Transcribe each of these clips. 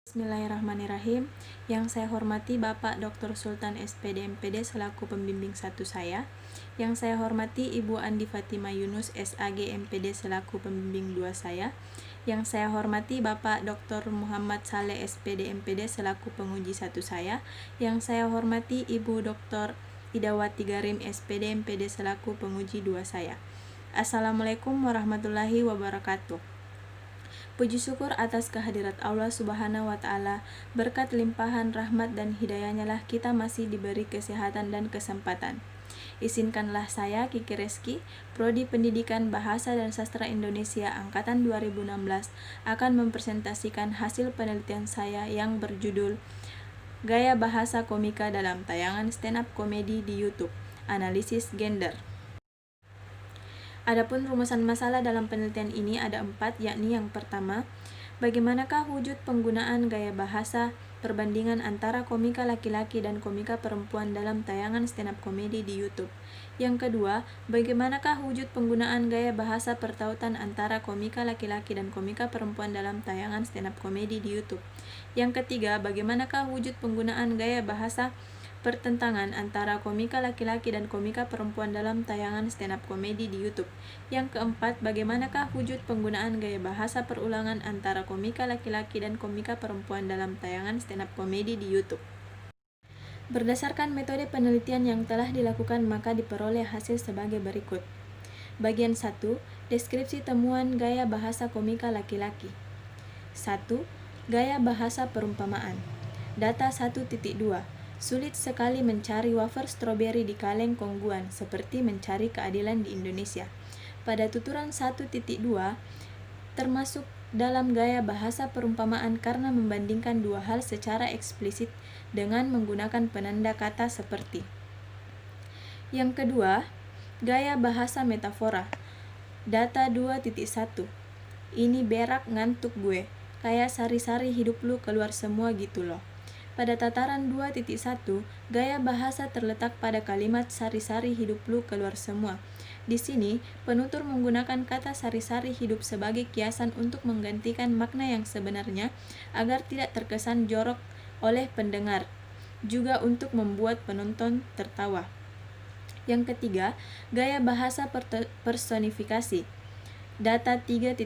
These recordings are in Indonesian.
Bismillahirrahmanirrahim. Yang saya hormati Bapak Dr. Sultan SPD MPD selaku pembimbing 1 saya. Yang saya hormati Ibu Andi Fatima Yunus SAG MPD selaku pembimbing 2 saya. Yang saya hormati Bapak Dr. Muhammad Saleh SPD MPD selaku penguji 1 saya. Yang saya hormati Ibu Dr. Idawati Garim SPD MPD selaku penguji 2 saya. Assalamualaikum warahmatullahi wabarakatuh. Puji syukur atas kehadirat Allah Subhanahu wa Ta'ala, berkat limpahan rahmat dan hidayahnya lah kita masih diberi kesehatan dan kesempatan. Izinkanlah saya, Kiki Reski, Prodi Pendidikan Bahasa dan Sastra Indonesia Angkatan 2016, akan mempresentasikan hasil penelitian saya yang berjudul Gaya Bahasa Komika dalam tayangan stand-up komedi di YouTube, Analisis Gender. Adapun rumusan masalah dalam penelitian ini ada 4, yakni yang pertama, bagaimanakah wujud penggunaan gaya bahasa perbandingan antara komika laki-laki dan komika perempuan dalam tayangan stand-up komedi di YouTube. Yang kedua, bagaimanakah wujud penggunaan gaya bahasa pertautan antara komika laki-laki dan komika perempuan dalam tayangan stand-up komedi di YouTube. Yang ketiga, bagaimanakah wujud penggunaan gaya bahasa pertentangan antara komika laki-laki dan komika perempuan dalam tayangan stand-up komedi di YouTube. Yang keempat, bagaimanakah wujud penggunaan gaya bahasa perulangan antara komika laki-laki dan komika perempuan dalam tayangan stand-up komedi di YouTube. Berdasarkan metode penelitian yang telah dilakukan, maka diperoleh hasil sebagai berikut. Bagian 1, deskripsi temuan gaya bahasa komika laki-laki. 1. Gaya bahasa perumpamaan. Data 1.2. Sulit sekali mencari wafer stroberi di kaleng Kongguan, seperti mencari keadilan di Indonesia. Pada tuturan 1.2, termasuk dalam gaya bahasa perumpamaan karena membandingkan dua hal secara eksplisit dengan menggunakan penanda kata seperti. Yang kedua, gaya bahasa metafora. Data 2.1. Ini berak ngantuk gue, kayak sari-sari hidup lu keluar semua gitu loh. Pada tataran 2.1, gaya bahasa terletak pada kalimat sari-sari hidup lu keluar semua. Di sini, penutur menggunakan kata sari-sari hidup sebagai kiasan untuk menggantikan makna yang sebenarnya agar tidak terkesan jorok oleh pendengar, juga untuk membuat penonton tertawa. Yang ketiga, gaya bahasa personifikasi. Data 3.1.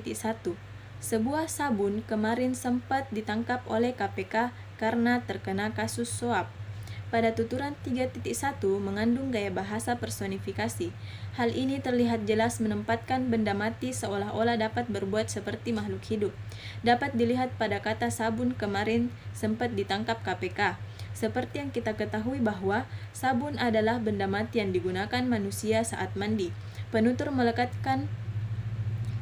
Sebuah sabun kemarin sempat ditangkap oleh KPK karena terkena kasus suap. Pada tuturan 3.1 mengandung gaya bahasa personifikasi. Hal ini terlihat jelas menempatkan benda mati seolah-olah dapat berbuat seperti makhluk hidup. Dapat dilihat pada kata sabun kemarin sempat ditangkap KPK. Seperti yang kita ketahui bahwa sabun adalah benda mati yang digunakan manusia saat mandi. Penutur melekatkan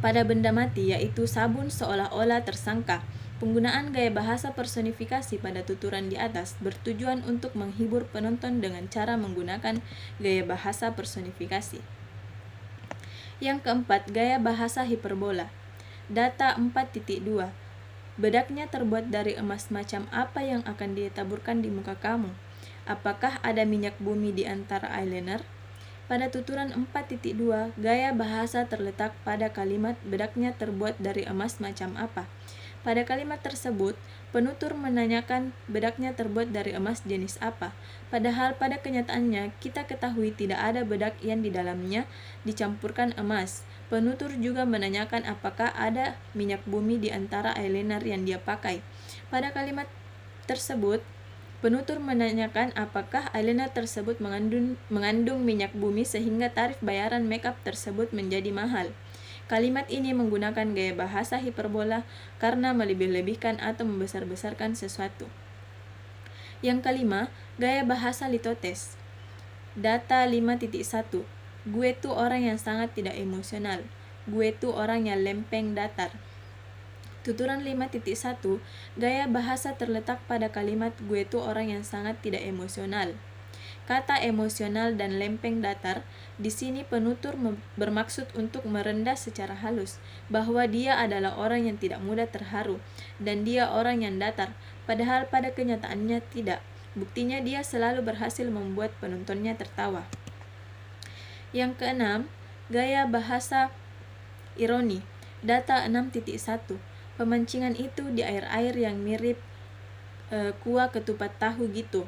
pada benda mati, yaitu sabun, seolah-olah tersangka. Penggunaan gaya bahasa personifikasi pada tuturan di atas bertujuan untuk menghibur penonton dengan cara menggunakan gaya bahasa personifikasi. Yang keempat, gaya bahasa hiperbola. Data 4.2. Bedaknya terbuat dari emas macam apa yang akan ditaburkan di muka kamu? Apakah ada minyak bumi di antara eyeliner? Pada tuturan 4.2, gaya bahasa terletak pada kalimat bedaknya terbuat dari emas macam apa. Pada kalimat tersebut, penutur menanyakan bedaknya terbuat dari emas jenis apa. Padahal pada kenyataannya kita ketahui tidak ada bedak yang di dalamnya dicampurkan emas. Penutur juga menanyakan apakah ada minyak bumi di antara eyeliner yang dia pakai. Pada kalimat tersebut, penutur menanyakan apakah eyeliner tersebut mengandung minyak bumi sehingga tarif bayaran makeup tersebut menjadi mahal. Kalimat ini menggunakan gaya bahasa hiperbola karena melebih-lebihkan atau membesar-besarkan sesuatu. Yang kelima, gaya bahasa litotes. Data 5.1. Gue tuh orang yang sangat tidak emosional. Gue tuh orang yang lempeng datar. Tuturan 5.1, gaya bahasa terletak pada kalimat gue tuh orang yang sangat tidak emosional. Kata emosional dan lempeng datar, di sini penutur bermaksud untuk merendah secara halus bahwa dia adalah orang yang tidak mudah terharu dan dia orang yang datar, padahal pada kenyataannya tidak. Buktinya dia selalu berhasil membuat penontonnya tertawa. Yang keenam, gaya bahasa ironi. Data 6.1. Pemancingan itu di air-air yang mirip kuah ketupat tahu gitu.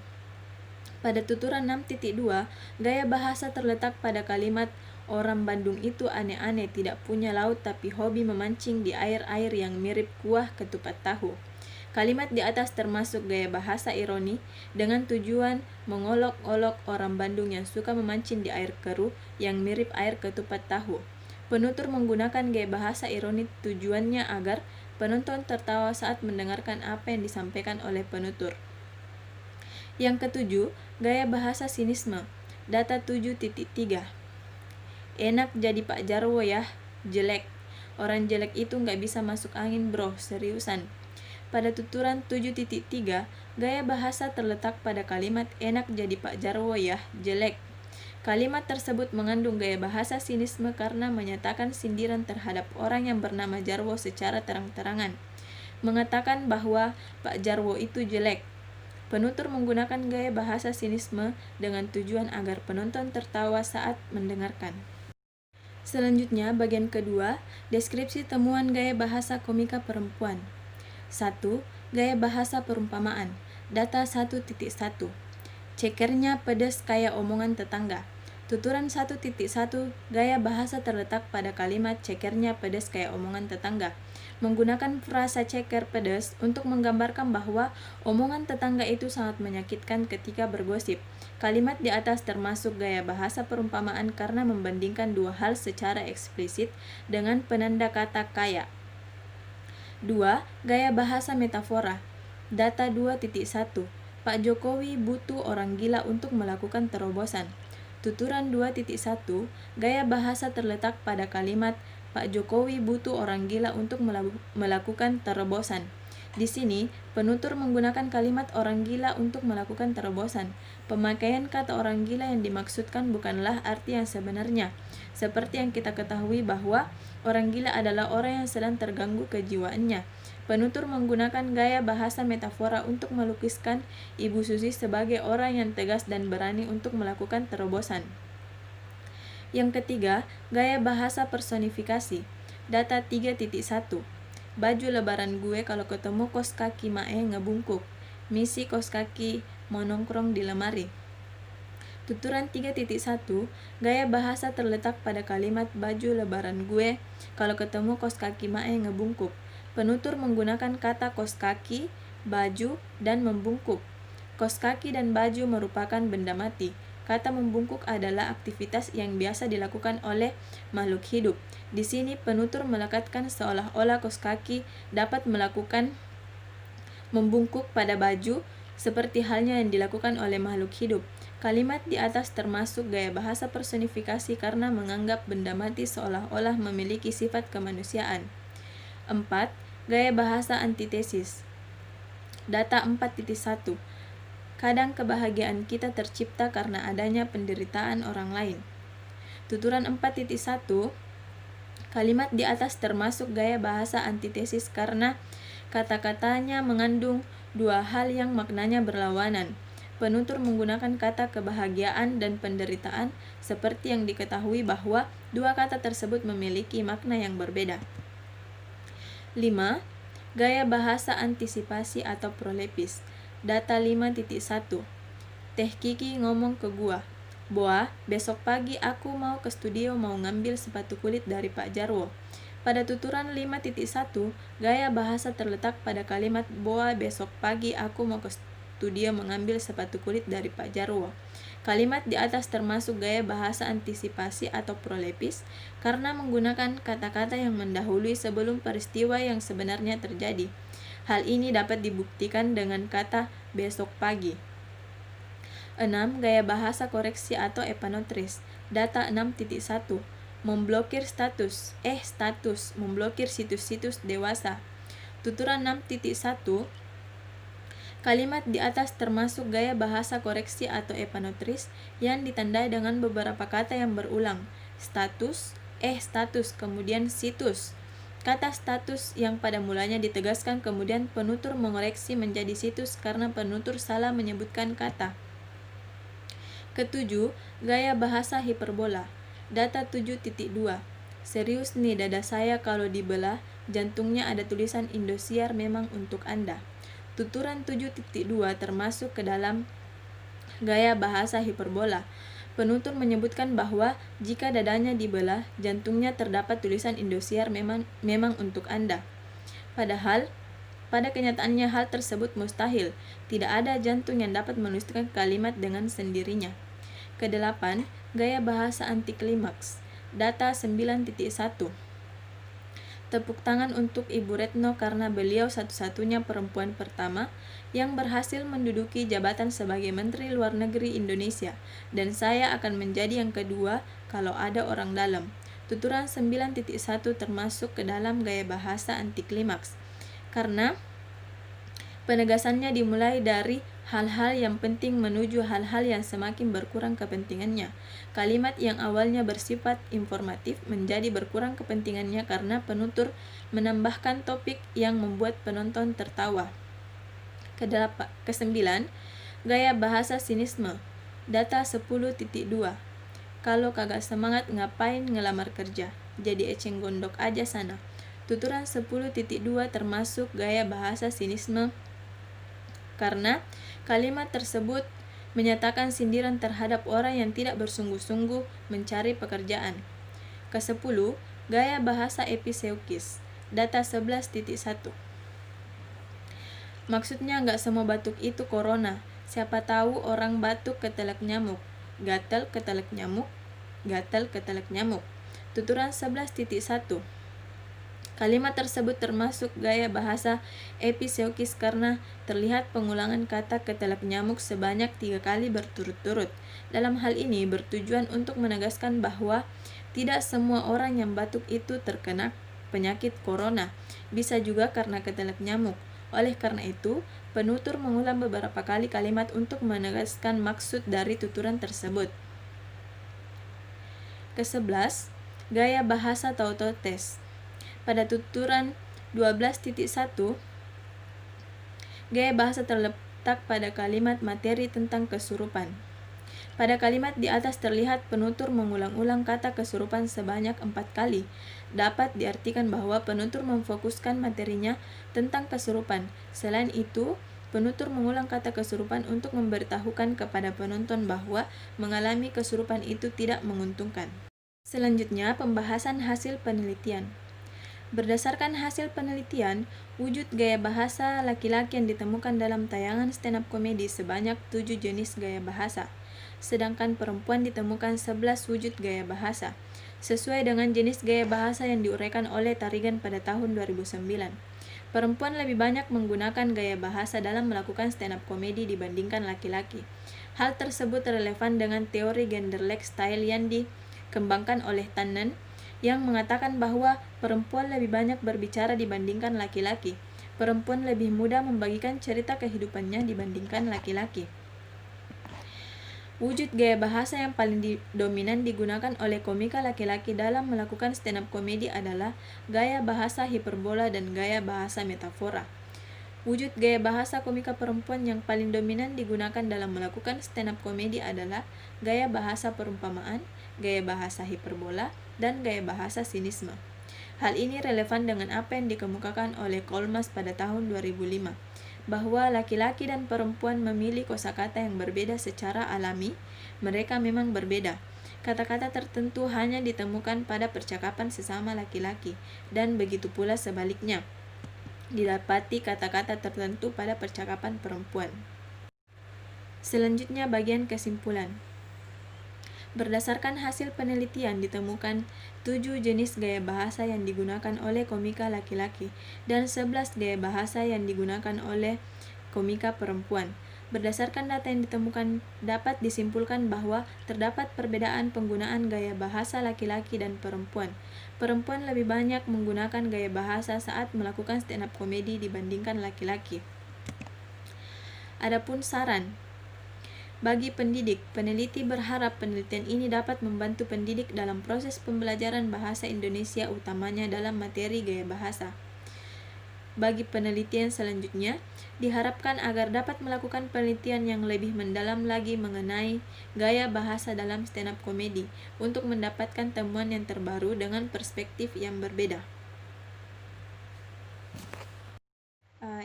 Pada tuturan 6.2, gaya bahasa terletak pada kalimat orang Bandung itu aneh-aneh, tidak punya laut tapi hobi memancing di air-air yang mirip kuah ketupat tahu. Kalimat di atas termasuk gaya bahasa ironi dengan tujuan mengolok-olok orang Bandung yang suka memancing di air keruh yang mirip air ketupat tahu. Penutur menggunakan gaya bahasa ironi tujuannya agar penonton tertawa saat mendengarkan apa yang disampaikan oleh penutur. Yang ketujuh, gaya bahasa sinisme. Data 7.3. Enak jadi Pak Jarwo ya, jelek. Orang jelek itu nggak bisa masuk angin bro, seriusan. Pada tuturan 7.3, gaya bahasa terletak pada kalimat enak jadi Pak Jarwo ya, jelek. Kalimat tersebut mengandung gaya bahasa sinisme karena menyatakan sindiran terhadap orang yang bernama Jarwo secara terang-terangan. Mengatakan bahwa Pak Jarwo itu jelek. Penutur menggunakan gaya bahasa sinisme dengan tujuan agar penonton tertawa saat mendengarkan. Selanjutnya, bagian kedua, deskripsi temuan gaya bahasa komika perempuan. 1. Gaya bahasa perumpamaan. Data 1.1. Cekernya pedas kayak omongan tetangga. Tuturan 1.1, gaya bahasa terletak pada kalimat cekernya pedas kayak omongan tetangga. Menggunakan frasa ceker pedas untuk menggambarkan bahwa omongan tetangga itu sangat menyakitkan ketika bergosip. Kalimat di atas termasuk gaya bahasa perumpamaan karena membandingkan dua hal secara eksplisit dengan penanda kata kayak. 2. Gaya bahasa metafora. Data 2.1. Pak Jokowi butuh orang gila untuk melakukan terobosan. Tuturan 2.1, gaya bahasa terletak pada kalimat Pak Jokowi butuh orang gila untuk melakukan terobosan. Di sini, penutur menggunakan kalimat orang gila untuk melakukan terobosan. Pemakaian kata orang gila yang dimaksudkan bukanlah arti yang sebenarnya. Seperti yang kita ketahui bahwa orang gila adalah orang yang sedang terganggu kejiwaannya. Penutur menggunakan gaya bahasa metafora untuk melukiskan Ibu Susi sebagai orang yang tegas dan berani untuk melakukan terobosan. Yang ketiga, gaya bahasa personifikasi. Data 3.1. Baju lebaran gue kalau ketemu kos kaki mae ngebungkuk. Misi kos kaki mau nongkrong di lemari. Tuturan 3.1, gaya bahasa terletak pada kalimat baju lebaran gue kalau ketemu kos kaki mae ngebungkuk. Penutur menggunakan kata kos kaki, baju, dan membungkuk. Kos kaki dan baju merupakan benda mati. Kata membungkuk adalah aktivitas yang biasa dilakukan oleh makhluk hidup. Di sini penutur melekatkan seolah-olah kos kaki dapat melakukan membungkuk pada baju seperti halnya yang dilakukan oleh makhluk hidup. Kalimat di atas termasuk gaya bahasa personifikasi karena menganggap benda mati seolah-olah memiliki sifat kemanusiaan. 4. Gaya bahasa antitesis. Data 4.1. Kadang kebahagiaan kita tercipta karena adanya penderitaan orang lain. Tuturan 4.1, kalimat di atas termasuk gaya bahasa antitesis karena kata-katanya mengandung dua hal yang maknanya berlawanan. Penutur menggunakan kata kebahagiaan dan penderitaan seperti yang diketahui bahwa dua kata tersebut memiliki makna yang berbeda. 5. Gaya bahasa antisipasi atau prolepis. Data 5.1. Teh Kiki ngomong ke gua, "Boa, besok pagi aku mau ke studio mau ngambil sepatu kulit dari Pak Jarwo." Pada tuturan 5.1, gaya bahasa terletak pada kalimat "Boa, besok pagi aku mau ke studio mengambil sepatu kulit dari Pak Jarwo." Kalimat di atas termasuk gaya bahasa antisipasi atau prolepis karena menggunakan kata-kata yang mendahului sebelum peristiwa yang sebenarnya terjadi. Hal ini dapat dibuktikan dengan kata besok pagi. 6. Gaya bahasa koreksi atau epanotris. Data 6.1. Memblokir status. Status. Memblokir situs-situs dewasa. Tuturan 6.1. Kalimat di atas termasuk gaya bahasa koreksi atau epanotris yang ditandai dengan beberapa kata yang berulang. Status, status, kemudian situs. Kata status yang pada mulanya ditegaskan kemudian penutur mengoreksi menjadi situs karena penutur salah menyebutkan kata. Ketujuh, gaya bahasa hiperbola. Data 7.2. Serius nih dada saya kalau dibelah, jantungnya ada tulisan Indosiar memang untuk Anda. Tuturan 7.2 termasuk ke dalam gaya bahasa hiperbola. Penutur menyebutkan bahwa jika dadanya dibelah, jantungnya terdapat tulisan Indosiar memang untuk Anda. Padahal, pada kenyataannya hal tersebut mustahil. Tidak ada jantung yang dapat menuliskan kalimat dengan sendirinya. Kedelapan, gaya bahasa anti klimaks. Data 9.1. Tepuk tangan untuk Ibu Retno karena beliau satu-satunya perempuan pertama yang berhasil menduduki jabatan sebagai Menteri Luar Negeri Indonesia, dan saya akan menjadi yang kedua kalau ada orang dalam. Tuturan 9.1 termasuk ke dalam gaya bahasa anti klimaks, karena penegasannya dimulai dari hal-hal yang penting menuju hal-hal yang semakin berkurang kepentingannya. Kalimat yang awalnya bersifat informatif menjadi berkurang kepentingannya karena penutur menambahkan topik yang membuat penonton tertawa. Kesembilan, gaya bahasa sinisme. Data 10.2. Kalau kagak semangat ngapain ngelamar kerja? Jadi eceng gondok aja sana. Tuturan 10.2 termasuk gaya bahasa sinisme karena kalimat tersebut menyatakan sindiran terhadap orang yang tidak bersungguh-sungguh mencari pekerjaan. Ke-10, gaya bahasa episeukis. Data 11.1. Maksudnya nggak semua batuk itu corona. Siapa tahu orang batuk ketelek nyamuk. Gatal ketelek nyamuk. Gatal ketelek nyamuk. Tuturan 11.1. Kalimat tersebut termasuk gaya bahasa episeukis karena terlihat pengulangan kata ketelek nyamuk sebanyak 3 kali berturut-turut. Dalam hal ini bertujuan untuk menegaskan bahwa tidak semua orang yang batuk itu terkena penyakit corona, bisa juga karena ketelek nyamuk. Oleh karena itu, penutur mengulang beberapa kali kalimat untuk menegaskan maksud dari tuturan tersebut. Ke-11, gaya bahasa tautotes. Pada tuturan 12.1, gaya bahasa terletak pada kalimat materi tentang kesurupan. Pada kalimat di atas terlihat penutur mengulang-ulang kata kesurupan sebanyak 4 kali. Dapat diartikan bahwa penutur memfokuskan materinya tentang kesurupan. Selain itu, penutur mengulang kata kesurupan untuk memberitahukan kepada penonton bahwa mengalami kesurupan itu tidak menguntungkan. Selanjutnya, pembahasan hasil penelitian. Berdasarkan hasil penelitian, wujud gaya bahasa laki-laki yang ditemukan dalam tayangan stand-up komedi sebanyak 7 jenis gaya bahasa, sedangkan perempuan ditemukan 11 wujud gaya bahasa, sesuai dengan jenis gaya bahasa yang diuraikan oleh Tarigan pada tahun 2009. Perempuan lebih banyak menggunakan gaya bahasa dalam melakukan stand-up komedi dibandingkan laki-laki. Hal tersebut relevan dengan teori genderless style yang dikembangkan oleh Tannen, yang mengatakan bahwa perempuan lebih banyak berbicara dibandingkan laki-laki. Perempuan lebih mudah membagikan cerita kehidupannya dibandingkan laki-laki. Wujud gaya bahasa yang paling dominan digunakan oleh komika laki-laki dalam melakukan stand-up komedi adalah gaya bahasa hiperbola dan gaya bahasa metafora. Wujud gaya bahasa komika perempuan yang paling dominan digunakan dalam melakukan stand-up komedi adalah gaya bahasa perumpamaan, gaya bahasa hiperbola, dan gaya bahasa sinisme. Hal ini relevan dengan apa yang dikemukakan oleh Kolmas pada tahun 2005, bahwa laki-laki dan perempuan memilih kosakata yang berbeda secara alami. Mereka memang berbeda. Kata-kata tertentu hanya ditemukan pada percakapan sesama laki-laki, dan begitu pula sebaliknya. Didapati kata-kata tertentu pada percakapan perempuan. Selanjutnya bagian kesimpulan. Berdasarkan hasil penelitian ditemukan 7 jenis gaya bahasa yang digunakan oleh komika laki-laki dan 11 gaya bahasa yang digunakan oleh komika perempuan. Berdasarkan data yang ditemukan, dapat disimpulkan bahwa terdapat perbedaan penggunaan gaya bahasa laki-laki dan perempuan. Perempuan lebih banyak menggunakan gaya bahasa saat melakukan stand-up komedi dibandingkan laki-laki. Adapun saran bagi pendidik, peneliti berharap penelitian ini dapat membantu pendidik dalam proses pembelajaran bahasa Indonesia, utamanya dalam materi gaya bahasa. Bagi penelitian selanjutnya, diharapkan agar dapat melakukan penelitian yang lebih mendalam lagi mengenai gaya bahasa dalam stand-up komedi untuk mendapatkan temuan yang terbaru dengan perspektif yang berbeda.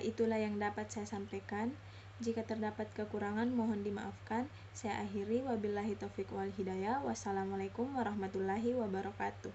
Itulah yang dapat saya sampaikan. Jika terdapat kekurangan mohon dimaafkan. Saya akhiri, wabillahi taufiq wal hidayah. Wassalamualaikum warahmatullahi wabarakatuh.